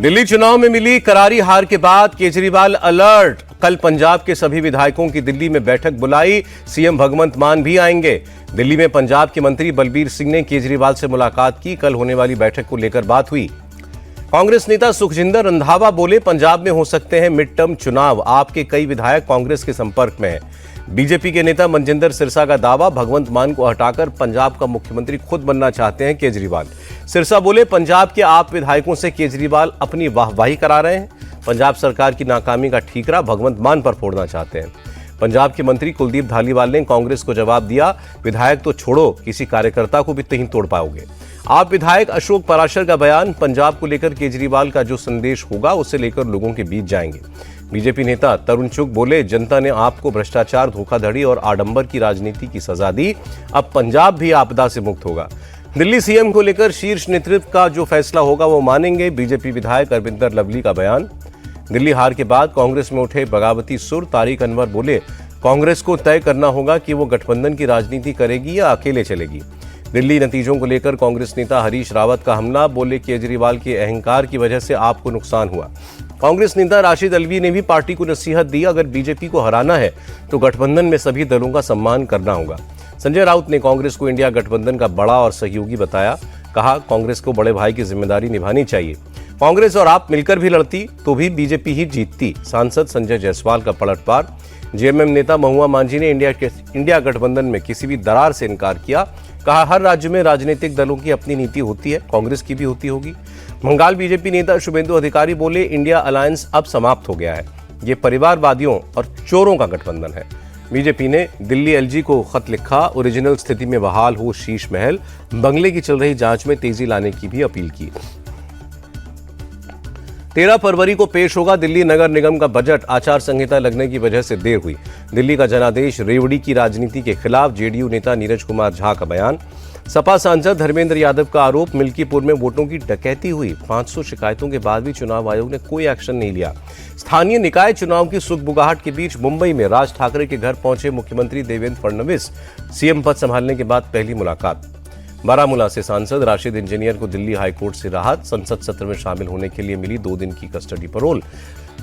दिल्ली चुनाव में मिली करारी हार के बाद केजरीवाल अलर्ट। कल पंजाब के सभी विधायकों की दिल्ली में बैठक बुलाई, सीएम भगवंत मान भी आएंगे। दिल्ली में पंजाब के मंत्री बलबीर सिंह ने केजरीवाल से मुलाकात की। कल होने वाली बैठक को लेकर बात हुई। कांग्रेस नेता सुखजिंदर रंधावा बोले, पंजाब में हो सकते हैं मिड टर्म चुनाव, आपके कई विधायक कांग्रेस के संपर्क में हैं। बीजेपी के नेता मनजिंदर सिरसा का दावा, भगवंत मान को हटाकर पंजाब का मुख्यमंत्री खुद बनना चाहते हैं केजरीवाल। सिरसा बोले, पंजाब के आप विधायकों से केजरीवाल अपनी वाहवाही करा रहे हैं। पंजाब सरकार की नाकामी का ठीकरा भगवंत मान पर फोड़ना चाहते हैं। पंजाब के मंत्री कुलदीप धालीवाल ने कांग्रेस को जवाब दिया, विधायक तो छोड़ो, किसी कार्यकर्ता को भी नहीं तोड़ पाओगे। आप विधायक अशोक पराशर का बयान, पंजाब को लेकर केजरीवाल का जो संदेश होगा उसे लेकर लोगों के बीच जाएंगे। बीजेपी नेता तरुण चुग बोले, जनता ने आपको भ्रष्टाचार, धोखाधड़ी और आडंबर की राजनीति की सजा दी, अब पंजाब भी आपदा से मुक्त होगा। दिल्ली सीएम को लेकर शीर्ष नेतृत्व का जो फैसला होगा वो मानेंगे, बीजेपी विधायक अरविंदर लवली का बयान। दिल्ली हार के बाद कांग्रेस में उठे बगावती सुर, तारिक अनवर बोले, कांग्रेस को तय करना होगा कि वो गठबंधन की राजनीति करेगी या अकेले चलेगी। दिल्ली नतीजों को लेकर कांग्रेस नेता हरीश रावत का हमला, बोले केजरीवाल के अहंकार की वजह से आपको नुकसान हुआ। कांग्रेस नेता राशिद अलवी ने भी पार्टी को नसीहत दी, अगर बीजेपी को हराना है तो गठबंधन में सभी दलों का सम्मान करना होगा। संजय राउत ने कांग्रेस को इंडिया गठबंधन का बड़ा और सहयोगी बताया, कहा कांग्रेस को बड़े भाई की जिम्मेदारी निभानी चाहिए। कांग्रेस और आप मिलकर भी लड़ती तो भी बीजेपी ही जीतती। सांसद संजय जायसवाल का पलटवार। जेएमएम नेता महुआ मांझी ने इंडिया गठबंधन में किसी भी दरार से इनकार किया, कहा हर राज्य में राजनीतिक दलों की अपनी नीति होती है, कांग्रेस की भी होती होगी। बंगाल बीजेपी नेता शुभेंदु अधिकारी बोले, इंडिया अलायंस अब समाप्त हो गया है, ये परिवारवादियों और चोरों का गठबंधन है। बीजेपी ने दिल्ली एलजी को खत लिखा, ओरिजिनल स्थिति में बहाल हो शीश महल, बंगले की चल रही जांच में तेजी लाने की भी अपील की। 13 फरवरी को पेश होगा दिल्ली नगर निगम का बजट, आचार संहिता लगने की वजह से देर हुई। दिल्ली का जनादेश, रेवड़ी की राजनीति के खिलाफ जेडीयू नेता नीरज कुमार झा का बयान। सपा सांसद धर्मेंद्र यादव का आरोप, मिल्कीपुर में वोटों की डकैती हुई, 500 शिकायतों के बाद भी चुनाव आयोग ने कोई एक्शन नहीं लिया। स्थानीय निकाय चुनाव की सुगबुगाहट के बीच मुंबई में राज ठाकरे के घर पहुंचे मुख्यमंत्री देवेंद्र फडणवीस, सीएम पद संभालने के बाद पहली मुलाकात। बारामूला से सांसद राशिद इंजीनियर को दिल्ली हाईकोर्ट से राहत, संसद सत्र में शामिल होने के लिए मिली 2 दिन की कस्टडी पैरोल।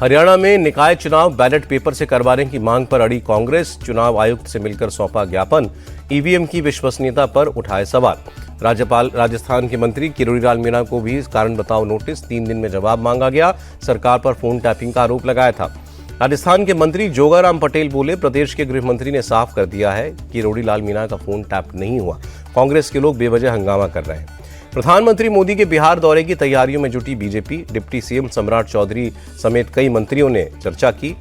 हरियाणा में निकाय चुनाव बैलेट पेपर से करवाने की मांग पर अड़ी कांग्रेस, चुनाव आयुक्त से मिलकर सौंपा ज्ञापन, ईवीएम की विश्वसनीयता पर उठाए सवाल। राजस्थान के मंत्री किरोड़ीलाल मीणा को भी कारण बताओ नोटिस, 3 दिन में जवाब मांगा गया, सरकार पर फोन टैपिंग का आरोप लगाया था। राजस्थान के मंत्री जोगाराम पटेल बोले, प्रदेश के गृह मंत्री ने साफ कर दिया है कि किरोड़ीलाल मीणा का फोन टैप नहीं हुआ, कांग्रेस के लोग बेवजह हंगामा कर रहे हैं। प्रधानमंत्री मोदी के बिहार दौरे की तैयारियों में जुटी बीजेपी, डिप्टी सीएम सम्राट चौधरी समेत कई मंत्रियों ने चर्चा की।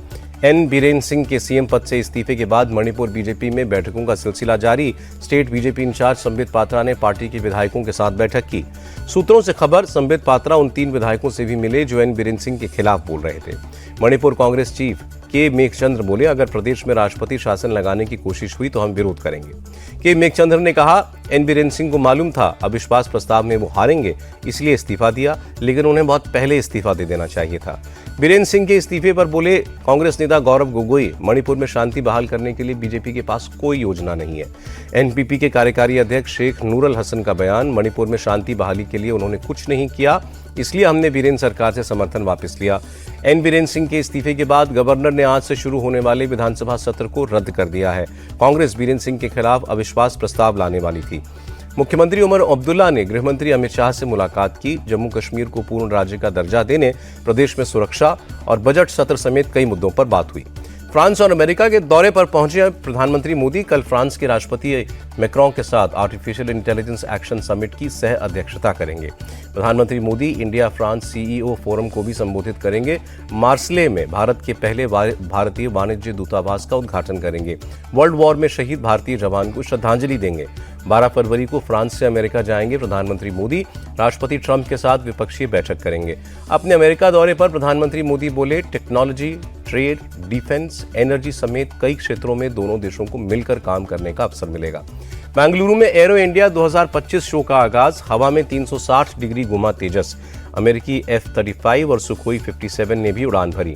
एन बीरेन सिंह के सीएम पद से इस्तीफे के बाद मणिपुर बीजेपी में बैठकों का सिलसिला जारी। State BJP incharge Sambit Patra ने पार्टी के विधायकों के साथ बैठक की। सूत्रों से खबर, संबित पात्रा उन 3 विधायकों से भी मिले जो एन बीरेन सिंह के खिलाफ बोल रहे थे। मणिपुर कांग्रेस चीफ के मेघचंद्र बोले, अगर प्रदेश में राष्ट्रपति शासन लगाने की कोशिश हुई तो हम विरोध करेंगे। के मेघचंद्र ने कहा, एन बीरेन सिंह को मालूम था अविश्वास प्रस्ताव में वो हारेंगे, इसलिए इस्तीफा दिया, लेकिन उन्हें बहुत पहले इस्तीफा दे देना चाहिए था। बीरेन सिंह के इस्तीफे पर बोले कांग्रेस नेता गौरव गोगोई, मणिपुर में शांति बहाल करने के लिए बीजेपी के पास कोई योजना नहीं है। एनपीपी के कार्यकारी अध्यक्ष शेख नूरुल हसन का बयान, मणिपुर में शांति बहाली के लिए उन्होंने कुछ नहीं किया, इसलिए हमने बीरेन सरकार से समर्थन वापस लिया। एन बीरेन सिंह के इस्तीफे के बाद गवर्नर ने आज से शुरू होने वाले विधानसभा सत्र को रद्द कर दिया है। कांग्रेस बीरेन सिंह के खिलाफ अविश्वास प्रस्ताव लाने वाली थी। मुख्यमंत्री उमर अब्दुल्ला ने गृहमंत्री अमित शाह से मुलाकात की। जम्मू कश्मीर को पूर्ण राज्य का दर्जा देने, प्रदेश में सुरक्षा और बजट सत्र समेत कई मुद्दों पर बात हुई। फ्रांस और अमेरिका के दौरे पर पहुंचे प्रधानमंत्री मोदी कल फ्रांस के राष्ट्रपति मैक्रों के साथ आर्टिफिशियल इंटेलिजेंस एक्शन समिट की सह अध्यक्षता करेंगे। प्रधानमंत्री Modi India France CEO forum को भी संबोधित करेंगे। मार्सले में भारत के पहले भारतीय वाणिज्य दूतावास का उद्घाटन करेंगे। वर्ल्ड वॉर में शहीद भारतीय जवान को श्रद्धांजलि देंगे। 12 फरवरी को फ्रांस से अमेरिका जाएंगे प्रधानमंत्री मोदी, राष्ट्रपति ट्रंप के साथ विपक्षीय बैठक करेंगे। अपने अमेरिका दौरे पर प्रधानमंत्री मोदी बोले, टेक्नोलॉजी, ट्रेड, डिफेंस, एनर्जी समेत कई क्षेत्रों में दोनों देशों को मिलकर काम करने का अवसर मिलेगा। बेंगलुरु में एरो इंडिया 2025 शो का आगाज, हवा में 360 डिग्री घुमा तेजस। अमेरिकी F-35 और सुखोई 57 ने भी उड़ान भरी।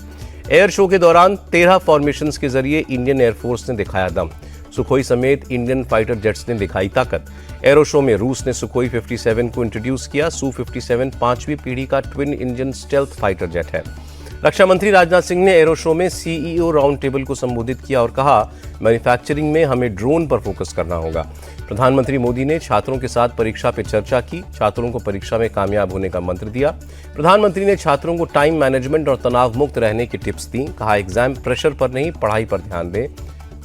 एयर शो के दौरान 13 फॉर्मेशंस के जरिए इंडियन एयरफोर्स ने दिखाया दम। सुखोई समेत इंडियन फाइटर जेट्स ने दिखाई ताकत। एरो शो में रूस ने सुखोई 57 को इंट्रोड्यूस किया। Su-57 5वीं पीढ़ी का twin engine stealth fighter jet है। रक्षा मंत्री राजनाथ सिंह ने एरो शो में सीईओ राउंड टेबल को संबोधित किया और कहा, मैन्युफैक्चरिंग में हमें ड्रोन पर फोकस करना होगा। प्रधानमंत्री मोदी ने छात्रों के साथ परीक्षा पर चर्चा की, छात्रों को परीक्षा में कामयाब होने का मंत्र दिया। प्रधानमंत्री ने छात्रों को टाइम मैनेजमेंट और तनाव मुक्त रहने की टिप्स दी। कहा, एग्जाम प्रेशर पर नहीं, पढ़ाई पर ध्यान दें,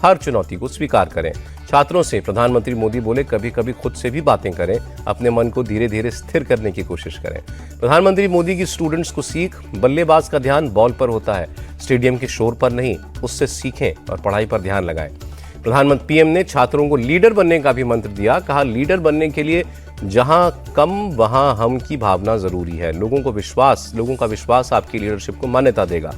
हर चुनौती को स्वीकार करें। छात्रों से प्रधानमंत्री मोदी बोले, कभी कभी खुद से भी बातें करें, अपने मन को धीरे धीरे स्थिर करने की कोशिश करें। प्रधानमंत्री मोदी की स्टूडेंट्स को सीख, बल्लेबाज का ध्यान बॉल पर होता है, स्टेडियम के शोर पर नहीं, उससे सीखें और पढ़ाई पर ध्यान लगाएं। प्रधानमंत्री पीएम ने छात्रों को लीडर बनने का भी मंत्र दिया। कहा, लीडर बनने के लिए जहां कम वहां हम की भावना जरूरी है। लोगों का विश्वास आपकी लीडरशिप को मान्यता देगा।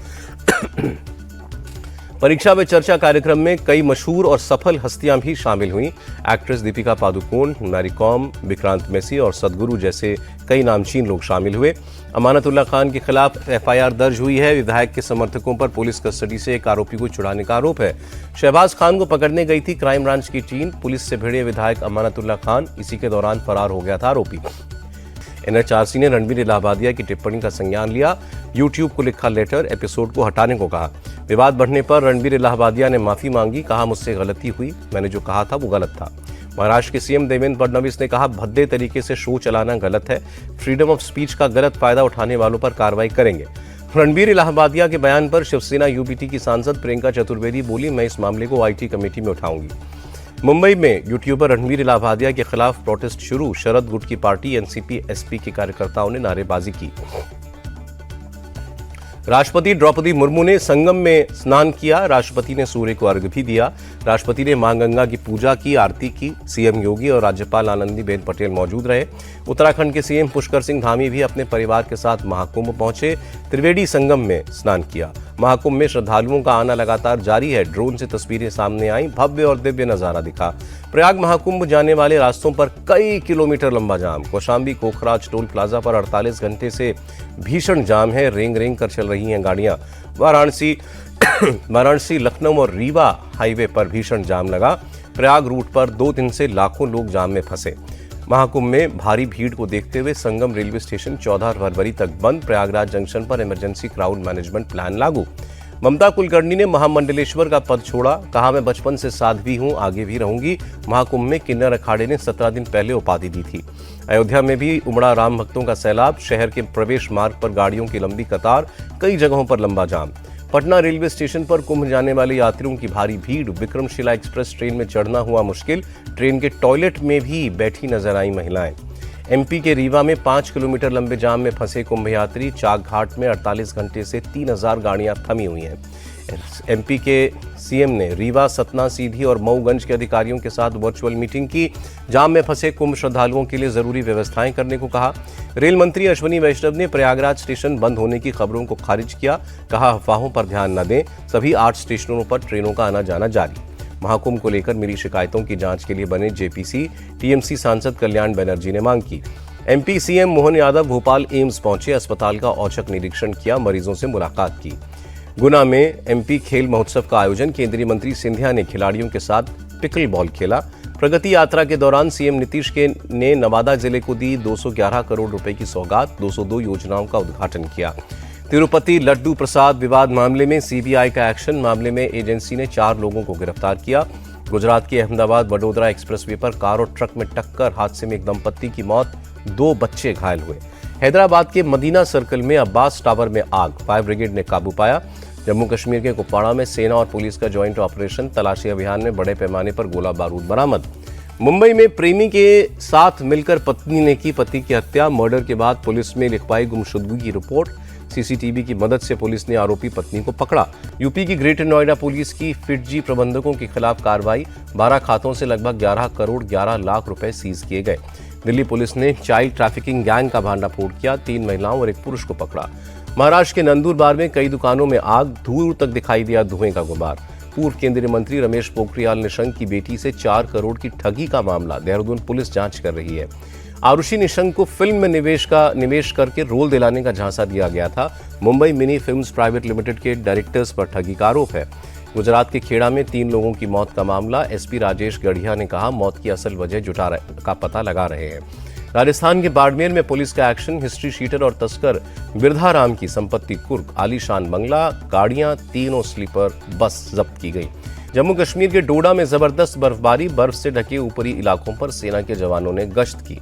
परीक्षा पे चर्चा कार्यक्रम में कई मशहूर और सफल हस्तियां भी शामिल हुईं। एक्ट्रेस दीपिका पादुकोण, मैरी कॉम, विक्रांत मैसी और सदगुरु जैसे कई नामचीन लोग शामिल हुए। अमानतुल्लाह खान के खिलाफ एफआईआर दर्ज हुई है। विधायक के समर्थकों पर पुलिस कस्टडी से एक आरोपी को छुड़ाने का आरोप है। शहबाज खान को पकड़ने गई थी क्राइम ब्रांच की टीम। पुलिस से भिड़े विधायक अमानतुल्लाह खान, इसी के दौरान फरार हो गया था आरोपी। एनएचआरसी ने रणबीर इलाहाबादिया की टिप्पणी का संज्ञान लिया। यूट्यूब को लिखा लेटर, एपिसोड को हटाने को कहा। विवाद बढ़ने पर रणबीर इलाहाबादिया ने माफी मांगी। कहा, मुझसे गलती हुई, मैंने जो कहा था वो गलत था। महाराष्ट्र के सीएम देवेंद्र फडणवीस ने कहा, भद्दे तरीके से शो चलाना गलत है, फ्रीडम ऑफ स्पीच का गलत फायदा उठाने वालों पर कार्रवाई करेंगे। रणबीर इलाहाबादिया के बयान पर शिवसेना यूपीटी की सांसद प्रियंका चतुर्वेदी बोली, मैं इस मामले को आईटी कमेटी में उठाऊंगी। मुंबई में यूट्यूबर रणबीर इलाहाबादिया के खिलाफ प्रोटेस्ट शुरू। शरद गुट की पार्टी एनसीपी एसपी के कार्यकर्ताओं ने नारेबाजी की। राष्ट्रपति द्रौपदी मुर्मू ने संगम में स्नान किया। राष्ट्रपति ने सूर्य को अर्घ्य भी दिया। राष्ट्रपति ने मां गंगा की पूजा की, आरती की। सीएम योगी और राज्यपाल आनंदीबेन पटेल मौजूद रहे। उत्तराखंड के सीएम पुष्कर सिंह धामी भी अपने परिवार के साथ महाकुंभ पहुंचे। त्रिवेणी संगम में स्नान किया। महाकुंभ में श्रद्धालुओं का आना लगातार जारी है। ड्रोन से तस्वीरें सामने आई, भव्य और दिव्य नजारा दिखा। प्रयाग महाकुंभ जाने वाले रास्तों पर कई किलोमीटर लंबा जाम। कौशाम्बी कोखराज टोल प्लाजा पर 48 घंटे से भीषण जाम है। रेंग रेंग कर चल रही हैं गाड़ियां। वाराणसी, लखनऊ और रीवा हाईवे पर भीषण जाम लगा। प्रयाग रूट पर 2 दिन से लाखों लोग जाम में फंसे। महाकुंभ में भारी भीड़ को देखते हुए संगम रेलवे स्टेशन 14 फरवरी तक बंद। प्रयागराज जंक्शन पर इमरजेंसी क्राउड मैनेजमेंट प्लान लागू। ममता कुलकर्णी ने महामंडलेश्वर का पद छोड़ा। कहा, मैं बचपन से साध्वी हूं, आगे भी रहूंगी। महाकुंभ में किन्नर अखाड़े ने 17 दिन पहले उपाधि दी थी। अयोध्या में भी उमड़ा राम भक्तों का सैलाब। शहर के प्रवेश मार्ग पर गाड़ियों की लंबी कतार, कई जगहों पर लंबा जाम। पटना रेलवे स्टेशन पर कुंभ जाने वाले यात्रियों की भारी भीड़। विक्रमशिला एक्सप्रेस ट्रेन में चढ़ना हुआ मुश्किल। ट्रेन के टॉयलेट में भी बैठी नजर आई महिलाएं। एमपी के रीवा में 5 किलोमीटर लंबे जाम में फंसे कुंभ यात्री। चाक घाट में 48 घंटे से 3000 गाड़ियां थमी हुई हैं। एमपी के सीएम ने रीवा, सतना, सीधी और मऊगंज के अधिकारियों के साथ वर्चुअल मीटिंग की। जाम में फंसे कुंभ श्रद्धालुओं के लिए जरूरी व्यवस्थाएं करने को कहा। रेल मंत्री अश्विनी वैष्णव ने प्रयागराज स्टेशन बंद होने की खबरों को खारिज किया। कहा, अफवाहों पर ध्यान न दें, सभी 8 स्टेशनों पर ट्रेनों का आना जाना जारी। महाकुंभ को लेकर मिली शिकायतों की जांच के लिए बने जेपीसी। टीएमसी सांसद कल्याण बनर्जी ने मांग की। MP CM Mohan Yadav Bhopal AIIMS पहुंचे। अस्पताल का औचक निरीक्षण किया, मरीजों से मुलाकात की। गुना में एमपी खेल महोत्सव का आयोजन। केंद्रीय मंत्री सिंधिया ने खिलाड़ियों के साथ पिकल बॉल खेला। प्रगति यात्रा के दौरान सीएम नीतीश ने नवादा जिले को दी 211 करोड़ रुपए की सौगात। 202 योजनाओं का उद्घाटन किया। तिरुपति लड्डू प्रसाद विवाद मामले में सीबीआई का एक्शन। मामले में एजेंसी ने 4 लोगों को गिरफ्तार किया। गुजरात के अहमदाबाद वडोदरा एक्सप्रेसवे पर कार और ट्रक में टक्कर। हादसे में एक दंपत्ति की मौत, 2 बच्चे घायल हुए। हैदराबाद के मदीना सर्कल में अब्बास टावर में आग, फायर ब्रिगेड ने काबू पाया। जम्मू कश्मीर के कुपवाड़ा में सेना और पुलिस का ज्वाइंट ऑपरेशन। तलाशी अभियान में बड़े पैमाने पर गोला बारूद बरामद। मुंबई में प्रेमी के साथ मिलकर पत्नी ने की पति की हत्या। मर्डर के बाद पुलिस में लिखवाई गुमशुदगी की रिपोर्ट। सीसीटीवी की मदद से पुलिस ने आरोपी पत्नी को पकड़ा। यूपी की ग्रेटर नोएडा पुलिस की फिटजी प्रबंधकों के खिलाफ कार्रवाई। 12 खातों से लगभग 11 करोड़ 11 लाख रुपए सीज किए गए। दिल्ली पुलिस ने चाइल्ड ट्रैफिकिंग गैंग का भांडाफोड़ किया। 3 महिलाओं और एक पुरुष को पकड़ा। महाराष्ट्र के नंदुरबार में कई दुकानों में आग, दूर तक दिखाई दिया धुएं का गुबार। पूर्व केंद्रीय मंत्री रमेश पोखरियाल निशंक की बेटी से 4 करोड़ की ठगी का मामला। देहरादून पुलिस जांच कर रही है। आरुषि निशंक को फिल्म में निवेश करके रोल दिलाने का झांसा दिया गया था। Mumbai mini films private limited के डायरेक्टर्स पर ठगी का आरोप है। गुजरात के खेड़ा में 3 लोगों की मौत का मामला, एसपी राजेश गढ़िया ने कहा मौत की असल वजह का पता लगा रहे हैं। राजस्थान के बाड़मेर में पुलिस का एक्शन, हिस्ट्री शीटर और तस्कर बिरधाराम की संपत्ति कुर्क, आलीशान बंगला, गाड़ियां, तीनों स्लीपर बस जब्त की गई। जम्मू कश्मीर के डोडा में जबरदस्त बर्फबारी, बर्फ से ढके ऊपरी इलाकों पर सेना के जवानों ने गश्त की।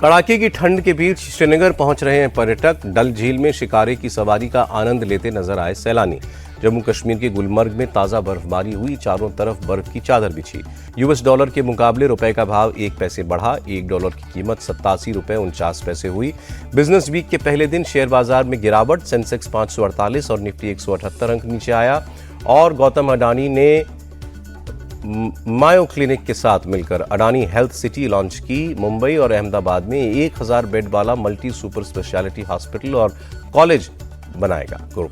कड़ाके की ठंड के बीच श्रीनगर पहुंच रहे हैं पर्यटक, डल झील में शिकारे की सवारी का आनंद लेते नजर आए सैलानी। जम्मू कश्मीर के गुलमर्ग में ताजा बर्फबारी हुई, चारों तरफ बर्फ की चादर बिछी। यूएस डॉलर के मुकाबले रुपए का भाव 1 पैसे बढ़ा, $1 की कीमत 87 रुपए 49 पैसे हुई। बिजनेस वीक के पहले दिन शेयर बाजार में गिरावट, सेंसेक्स 548 और निफ्टी 178 अंक नीचे आया। और गौतम अडानी ने मायो क्लिनिक के साथ मिलकर अडानी हेल्थ सिटी लॉन्च की। मुंबई और अहमदाबाद में 1000 बेड वाला मल्टी सुपर स्पेशलिटी हॉस्पिटल और कॉलेज बनाएगा ग्रुप।